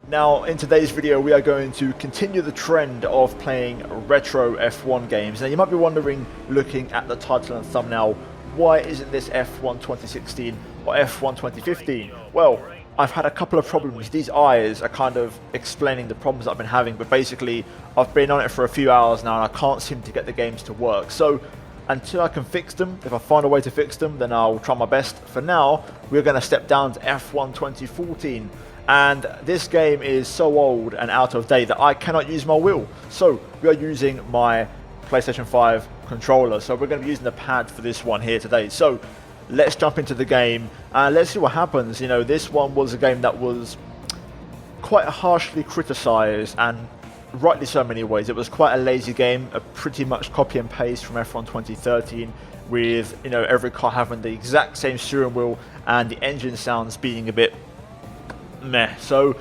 Now, in today's video, we are going to continue the trend of playing retro F1 games. Now, you might be wondering, looking at the title and thumbnail, why isn't this F1 2016 or F1 2015? Well, I've had a couple of problems. These eyes are kind of explaining the problems I've been having, but basically, I've been on it for a few hours now and I can't seem to get the games to work. So, until I can fix them, if I find a way to fix them, then I'll try my best. For now, we're going to step down to F1 2014. And this game is so old and out of date that I cannot use my wheel. So we are using my PlayStation 5 controller. So we're going to be using the pad for this one here today. So let's jump into the game and let's see what happens. You know, this one was a game that was quite harshly criticized, and rightly so in many ways. It was quite a lazy game, a pretty much copy and paste from F1 2013, with, you know, every car having the exact same steering wheel and the engine sounds being a bit meh. So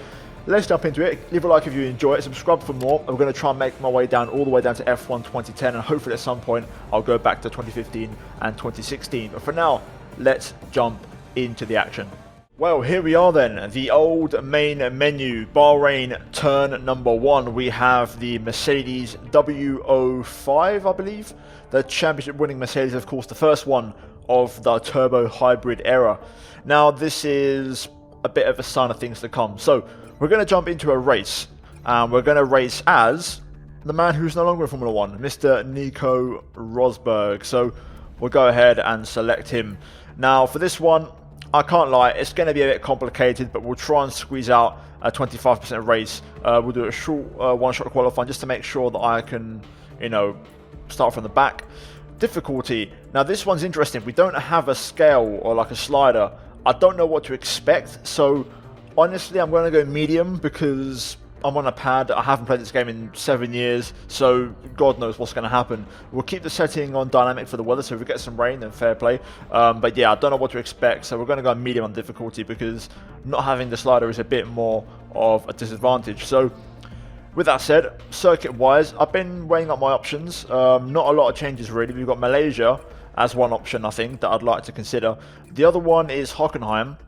let's jump into it. Leave a like if you enjoy it, subscribe for more. I'm going to try and make my way down, all the way down to F1 2010, and hopefully at some point I'll go back to 2015 and 2016. But for now, let's jump into the action. Well, here we are then, the old main menu, Bahrain turn number 1. We have the Mercedes W05, I believe, the championship winning Mercedes, of course, the first one of the turbo hybrid era. Now, this is a bit of a sign of things to come. So we're going to jump into a race, and we're going to race as the man who's no longer in Formula 1, Mr. Nico ROSBERG. So we'll go ahead and select him. Now for this one, I can't lie, it's going to be a bit complicated, but we'll try and squeeze out a 25% race. We'll do a short one-shot qualifying just to make sure that I can, you know, start from the back. Difficulty. Now this one's interesting. We don't have a scale or like a slider. I don't know what to expect, so honestly I'm going to go medium because I'm on a pad. I haven't played this game in 7 years, so God knows what's going to happen. We'll keep the setting on dynamic for the weather, so if we get some rain then fair play. But yeah, I don't know what to expect, so we're going to go medium on difficulty because not having the slider is a bit more of a disadvantage. So with that said, circuit wise, I've been weighing up my options. Not a lot of changes really. We've got Malaysia as one option, I think, that I'd like to consider. The other one is Hockenheim.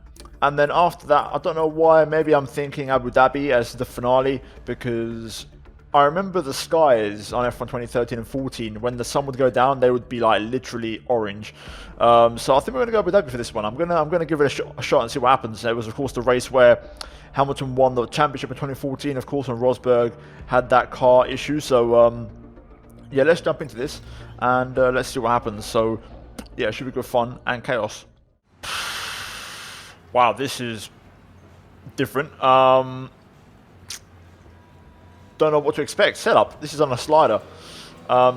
And then after that, I don't know why, maybe I'm thinking Abu Dhabi as the finale, because I remember the skies on F1 2013 and 14, when the sun would go down, they would be like literally orange. So I think we're going to go Abu Dhabi for this one. I'm gonna give it a shot and see what happens. It was, of course, the race where Hamilton won the championship in 2014, of course, and Rosberg had that car issue. So yeah, let's jump into this and let's see what happens. So yeah, it should be good fun and chaos. Wow, this is different. Don't know what to expect. Setup. This is on a slider.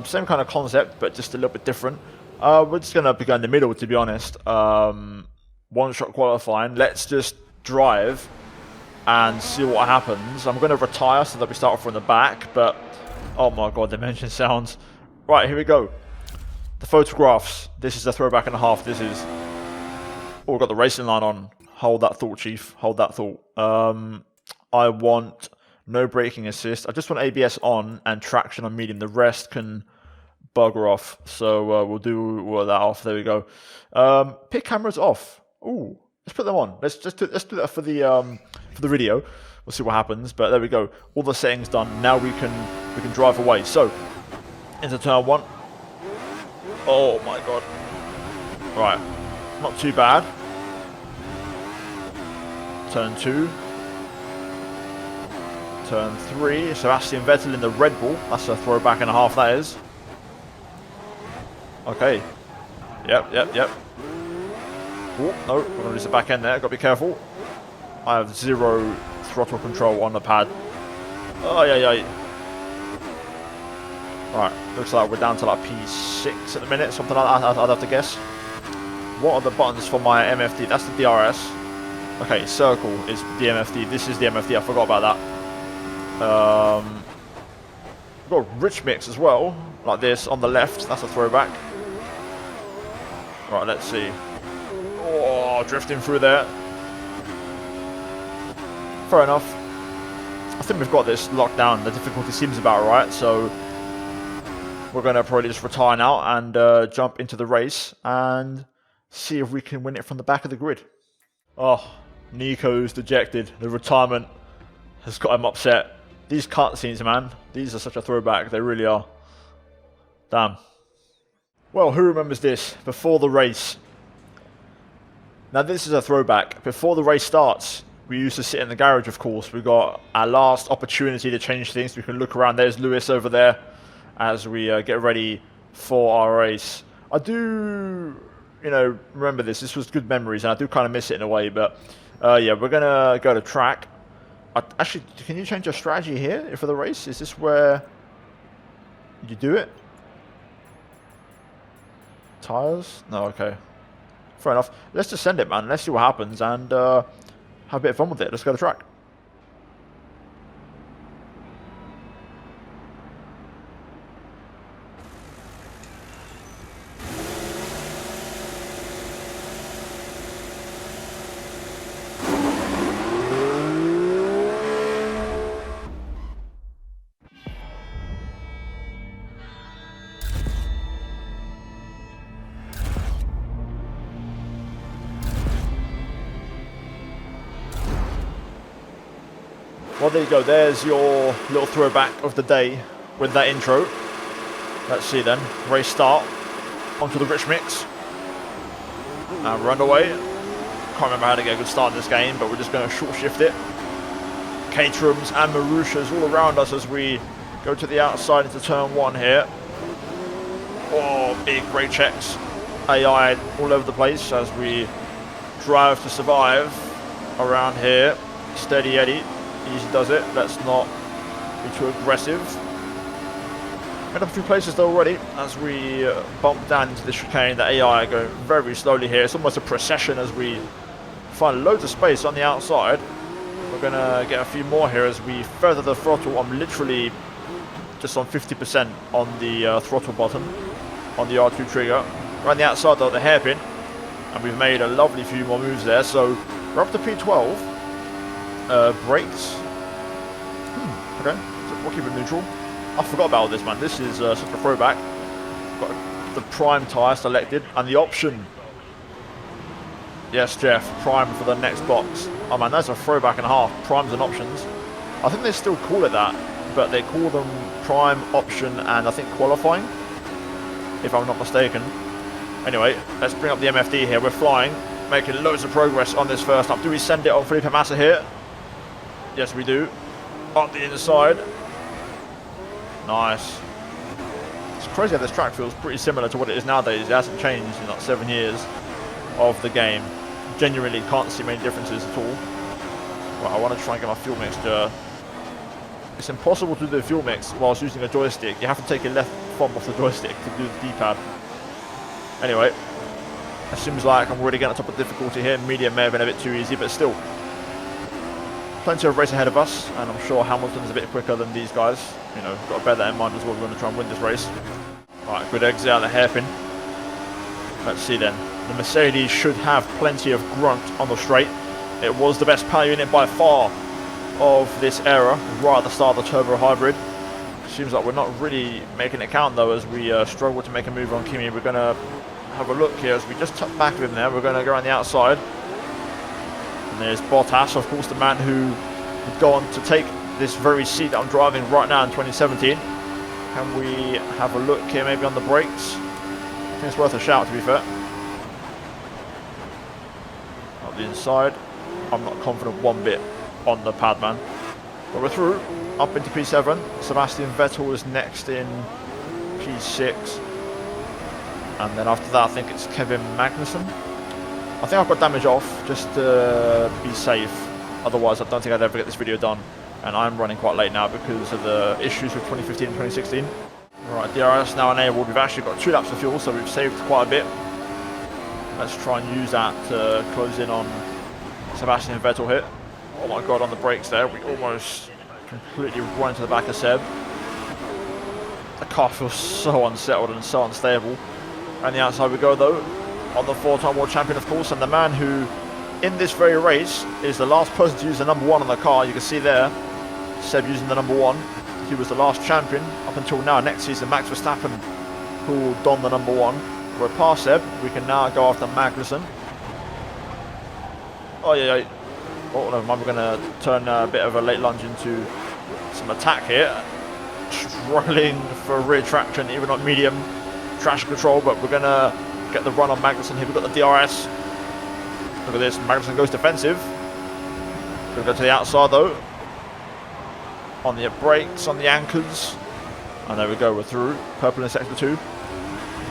Same kind of concept, but just a little bit different. We're just going to go in the middle, to be honest. One-shot qualifying. Let's just drive and see what happens. I'm going to retire so that we start off from the back, but oh my god, the engine sounds. Right, here we go. The photographs. This is a throwback and a half. This is. Oh, we've got the racing line on. Hold that thought, Chief. Hold that thought. I want no braking assist. I just want ABS on and traction on medium. The rest can bugger off. So we'll do all of that off. There we go. Pick cameras off. Ooh, let's put them on. Let's do that for the video. We'll see what happens. But there we go. All the settings done. Now we can drive away. So into turn 1. Oh my god. Right. Not too bad. Turn 2. Turn 3. Sebastian Vettel in the Red Bull. That's a throwback and a half, that is. Okay. Yep. Oh, no, we're going to lose the back end there. Got to be careful. I have 0 throttle control on the pad. Oh, yeah. Right, looks like we're down to like P6 at the minute. Something like that, I'd have to guess. What are the buttons for my MFD? That's the DRS. Okay, circle is the MFD. This is the MFD. I forgot about that. We've got rich mix as well, like this on the left. That's a throwback. Right, let's see. Oh, drifting through there. Fair enough. I think we've got this locked down. The difficulty seems about right, so we're going to probably just retire now and jump into the race and see if we can win it from the back of the grid. Oh, Nico's dejected. The retirement has got him upset. These cutscenes, man, these are such a throwback. They really are. Damn. Well, who remembers this? Before the race. Now this is a throwback. Before the race starts, we used to sit in the garage, of course. We got our last opportunity to change things. We can look around. There's Lewis over there as we get ready for our race. I do, you know, remember this. This was good memories, and I do kind of miss it in a way. But yeah, we're gonna go to track. Actually, can you change your strategy here for the race? Is this where you do it? Tires? No, okay. Fair enough. Let's just send it, man. Let's see what happens and have a bit of fun with it. Let's go to track. Well, there you go. There's your little throwback of the day with that intro. Let's see then. Race start. Onto the rich mix. And we're underway. Can't remember how to get a good start in this game, but we're just going to short shift it. Caterhams and Marushas all around us as we go to the outside into turn 1 here. Oh, big brake checks. AI all over the place as we drive to survive around here. Steady Eddie. Easy does it. Let's not be too aggressive. Made up a few places though already as we bump down into the chicane. The AI going very slowly here. It's almost a procession as we find loads of space on the outside. We're going to get a few more here as we feather the throttle. I'm literally just on 50% on the throttle button on the R2 trigger. Right on the outside though, the hairpin. And we've made a lovely few more moves there. So we're up to P12. Brakes. Okay, so we'll keep it neutral. I forgot about all this, man. This is such a throwback. Got the prime tyre selected and the option. Yes, Jeff, prime for the next box. Oh man, that's a throwback and a half. Primes and options. I think they still call it that, but they call them prime, option, and I think qualifying, if I'm not mistaken. Anyway, let's bring up the MFD here. We're flying, making loads of progress on this first lap. Do we send it on Felipe Massa here? Yes, we do. On the inside. Nice. It's crazy how this track feels pretty similar to what it is nowadays. It hasn't changed in like 7 years of the game. Genuinely can't see many differences at all. Right, I want to try and get my fuel mixture. It's impossible to do the fuel mix whilst using a joystick. You have to take your left thumb off the joystick to do the D-pad. Anyway, it seems like I'm already getting on top of difficulty here. Medium may have been a bit too easy, but still. Plenty of race ahead of us, and I'm sure Hamilton's a bit quicker than these guys. You know, got to bear that in mind as well. We're going to try and win this race. Alright, good exit out of the hairpin. Let's see then. The Mercedes should have plenty of grunt on the straight. It was the best power unit by far of this era, right at the start of the turbo hybrid. Seems like we're not really making it count though, as we struggle to make a move on Kimi. We're going to have a look here as we just tuck back of him there. We're going to go around the outside. And there's Bottas, of course, the man who would go on to take this very seat that I'm driving right now in 2017. Can we have a look here maybe on the brakes? I think it's worth a shout, to be fair. Up the inside. I'm not confident one bit on the pad, man. But we're through, up into P7. Sebastian Vettel is next in P6. And then after that, I think it's Kevin Magnussen. I think I've got damage off, just to be safe. Otherwise, I don't think I'd ever get this video done. And I'm running quite late now because of the issues with 2015 and 2016. Right, DRS now enabled. We've actually got 2 laps of fuel, so we've saved quite a bit. Let's try and use that to close in on Sebastian Vettel here. Oh my god, on the brakes there, we almost completely run into the back of Seb. The car feels so unsettled and so unstable. And the outside we go though, on the 4-time world champion of course, and the man who, in this very race, is the last person to use the number 1 on the car. You can see there, Seb using the number 1. He was the last champion up until now. Next season, Max Verstappen, who will don the number 1. We're past Seb, we can now go after Magnussen. Oh yeah, Oh, never mind. We're going to turn a bit of a late lunge into some attack here. Struggling for rear traction, even on medium traction control, but we're going to get the run on Magnussen here. We've got the DRS. Look at this. Magnussen goes defensive. Going to go to the outside though. On the brakes, on the anchors. And there we go. We're through. Purple in sector 2.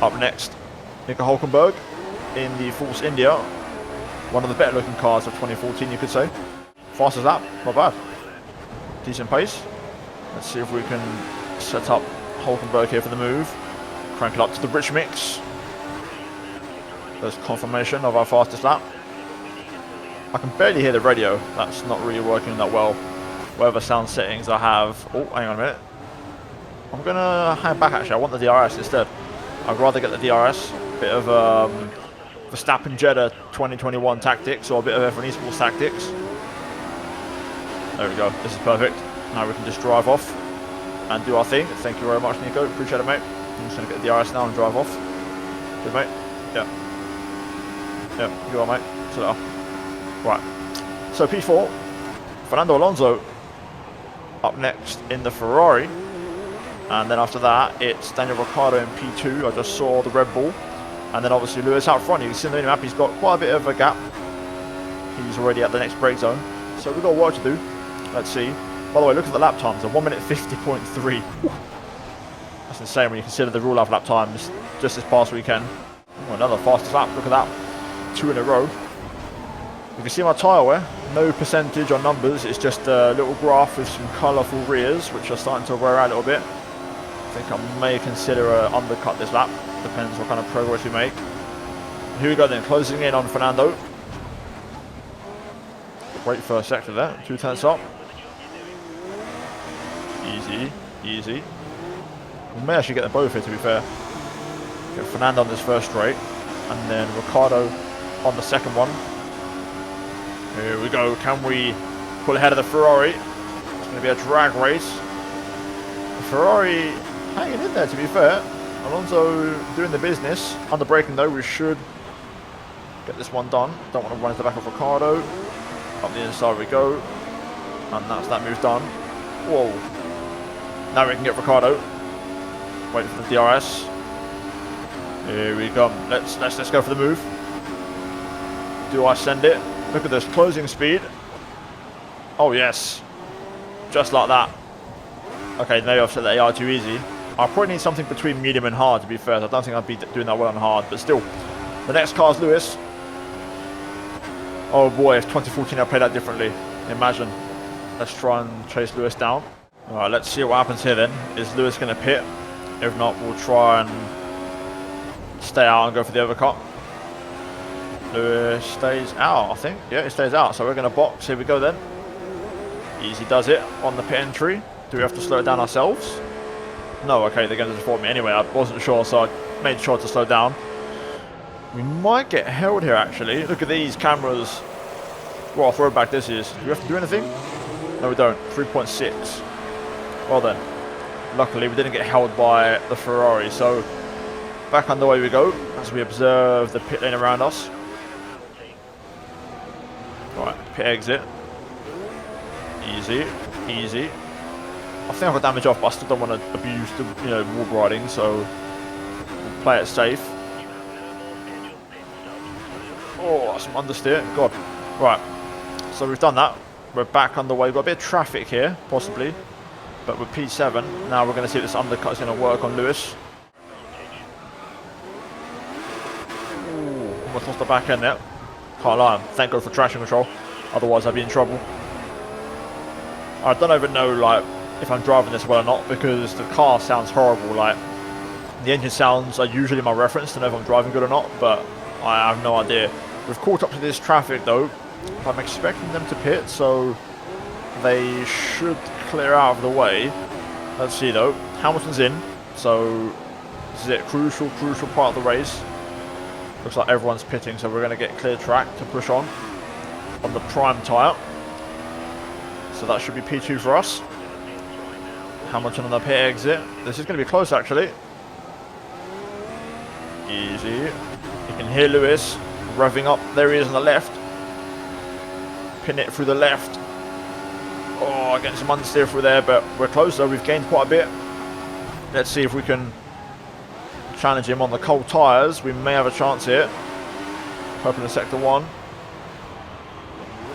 Up next, Nico ROSBERG in the Force India. One of the better looking cars of 2014, you could say. Fastest lap. Not bad. Decent pace. Let's see if we can set up ROSBERG here for the move. Crank it up to the rich mix. There's confirmation of our fastest lap. I can barely hear the radio. That's not really working that well. Whatever sound settings I have. Oh, hang on a minute. I'm going to hang back actually. I want the DRS instead. I'd rather get the DRS. Bit of Verstappen Jeddah 2021 tactics or a bit of F1 Esports tactics. There we go. This is perfect. Now we can just drive off and do our thing. Thank you very much, Nico. Appreciate it, mate. I'm just going to get the DRS now and drive off. Good, mate. Yeah. Yeah, you are, mate. So that. Right. So P4, Fernando Alonso up next in the Ferrari. And then after that, it's Daniel Ricciardo in P2. I just saw the Red Bull. And then obviously Lewis out front. You can see on the map, he's got quite a bit of a gap. He's already at the next brake zone. So we've got work to do. Let's see. By the way, look at the lap times. A 1 minute 50.3. That's insane when you consider the real life lap times just this past weekend. Oh, another fastest lap. Look at that. 2 in a row. You can see my tyre wear. No percentage or numbers. It's just a little graph with some colourful rears, which are starting to wear out a little bit. I think I may consider an undercut this lap. Depends what kind of progress we make. Here we go then, closing in on Fernando. Great first sector there, 2 tenths up. Easy, easy. We may actually get them both here, to be fair. Get Fernando on this first straight, and then Ricciardo on the second one. Here we go, can we pull ahead of the Ferrari? It's going to be a drag race. The Ferrari hanging in there, to be fair. Alonso doing the business. Under braking though, we should get this one done. Don't want to run into the back of Ricciardo. Up the inside we go. And that's that move done. Whoa. Now we can get Ricciardo. Wait for the DRS. Here we go. Let's go for the move. Do I send it? Look at this closing speed. Oh yes. Just like that. Okay, maybe I've set the AI too easy. I probably need something between medium and hard, to be fair. I don't think I'd be doing that well on hard, but still. The next car is Lewis. Oh boy, if 2014 I played that differently. Imagine. Let's try and chase Lewis down. Alright, let's see what happens here then. Is Lewis going to pit? If not, we'll try and stay out and go for the overcut. Lewis stays out, I think. Yeah, he stays out. So we're going to box. Here we go then. Easy does it on the pit entry. Do we have to slow it down ourselves? No, okay, they're going to support me anyway. I wasn't sure, so I made sure to slow down. We might get held here, actually. Look at these cameras. What a throwback this is. Do we have to do anything? No, we don't. 3.6. Well then. Luckily, we didn't get held by the Ferrari. So, back underway we go as we observe the pit lane around us. Right, pit exit. Easy, easy. I think I've got damage off, but I still don't want to abuse the wall riding, so we'll play it safe. Oh, that's some understeer. God. Right. So we've done that. We're back underway. We've got a bit of traffic here, possibly. But with P7, now we're going to see if this undercut is going to work on Lewis. Ooh, almost lost the back end there. Can't lie. Thank God for traction control. Otherwise, I'd be in trouble. I don't even know, like, if I'm driving this well or not, because the car sounds horrible. Like, the engine sounds are usually my reference to know if I'm driving good or not, but I have no idea. We've caught up to this traffic though. I'm expecting them to pit, so they should clear out of the way. Let's see though. Hamilton's in, so this is it. Crucial part of the race. Looks like everyone's pitting, so we're going to get clear track to push on the prime tyre. So that should be P2 for us. Hamilton on the pit exit. This is going to be close actually. Easy. You can hear Lewis revving up. There he is on the left. pin it through the left. Oh, getting some understeer through there, but we're close though. We've gained quite a bit. Let's see if we can challenge him on the cold tyres. We may have a chance here. Open to sector 1.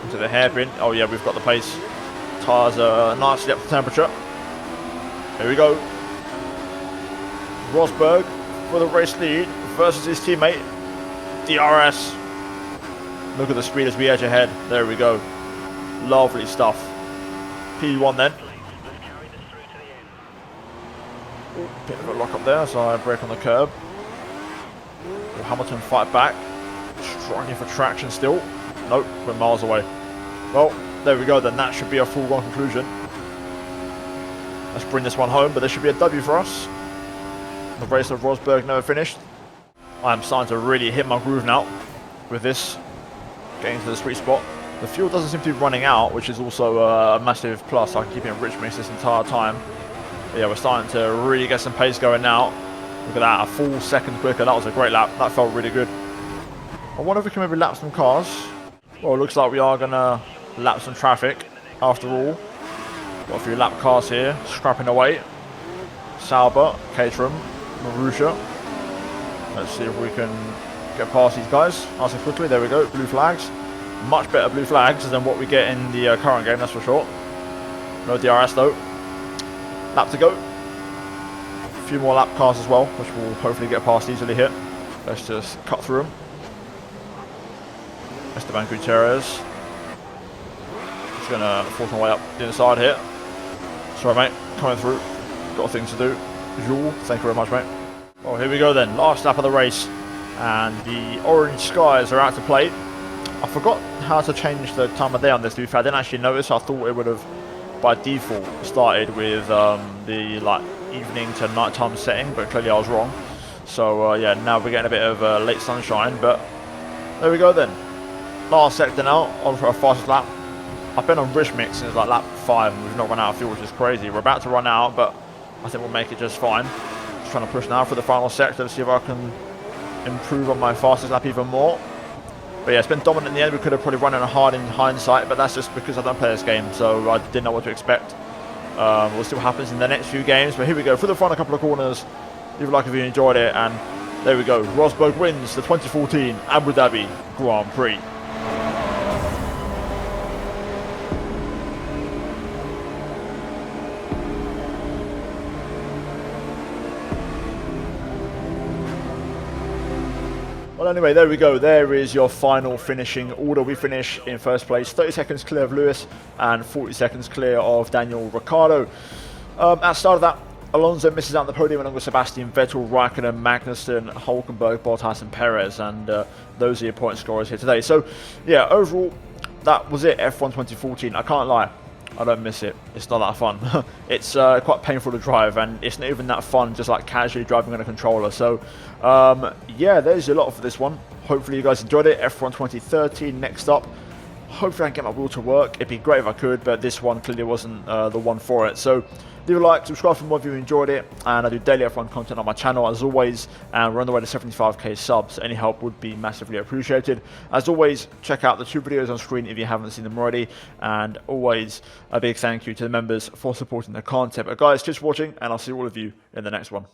Into the hairpin. Oh yeah, we've got the pace. Tyres are nicely up to temperature. Here we go. Rosberg for the race lead versus his teammate DRS. Look at the speed as we edge ahead. There we go. Lovely stuff. P1 then. Ooh, bit of a lock up there, so I brake on the curb. Will Hamilton fight back? Struggling for traction still. Nope, we're miles away. Well, there we go then. That should be a foregone conclusion. Let's bring this one home, but there should be a W for us. The race of Rosberg never finished. I am starting to really hit my groove now with this. Getting to the sweet spot. The fuel doesn't seem to be running out, which is also a massive plus. I can keep it in rich mix this entire time. But yeah, we're starting to really get some pace going now. Look at that, a full second quicker. That was a great lap. That felt really good. I wonder if we can maybe lap some cars. Well, it looks like we are going to lap some traffic after all. Got a few lap cars here, scrapping away. Sauber, Caterham, Marussia. Let's see if we can get past these guys nice and quickly. There we go, blue flags. Much better blue flags than what we get in the current game, that's for sure. No DRS though. Lap to go. A few more lap cars as well, which we'll hopefully get past easily here. Let's just cut through them. Esteban Gutierrez. Just going to force my way up the inside here. Sorry mate, coming through. Got things to do. Jules, thank you very much mate. Well, here we go then. Last lap of the race. And the orange skies are out to play. I forgot how to change the time of day on this, to be fair. I didn't actually notice. I thought it would have, by default, started with the like evening to nighttime setting, but clearly I was wrong. So yeah, now we're getting a bit of late sunshine, but there we go then. Last sector now, on for our fastest lap. I've been on rich mix since like lap 5 and we've not run out of fuel, which is crazy. We're about to run out, but I think we'll make it just fine. Just trying to push now for the final sector to see if I can improve on my fastest lap even more. But yeah, it's been dominant in the end. We could have probably run it hard in hindsight, but that's just because I don't play this game, so I didn't know what to expect. We'll see what happens in the next few games, but here we go. For the final couple of corners, leave a like if you enjoyed it, and there we go. Rosberg wins the 2014 Abu Dhabi Grand Prix. Well, anyway, there we go. There is your final finishing order. We finish in first place, 30 seconds clear of Lewis and 40 seconds clear of Daniel Ricciardo. At the start of that, Alonso misses out on the podium along with Sebastian Vettel, Raikkonen, Magnussen, Hulkenberg, Bottas and Perez, and those are your point scorers here today. So, yeah, overall, that was it, F1 2014. I can't lie. I don't miss it. It's not that fun. It's quite painful to drive, and it's not even that fun just like casually driving on a controller. So yeah, there's a lot for this one. Hopefully you guys enjoyed it. F1 2013 next up. Hopefully I can get my wheel to work. It'd be great if I could, but this one clearly wasn't the one for it. So leave a like, subscribe for more if you enjoyed it, and I do daily F1 content on my channel as always, and we're on the way to 75k subs. Any help would be massively appreciated. As always, check out the 2 videos on screen if you haven't seen them already, and always a big thank you to the members for supporting the content. But guys, just watching, and I'll see all of you in the next one.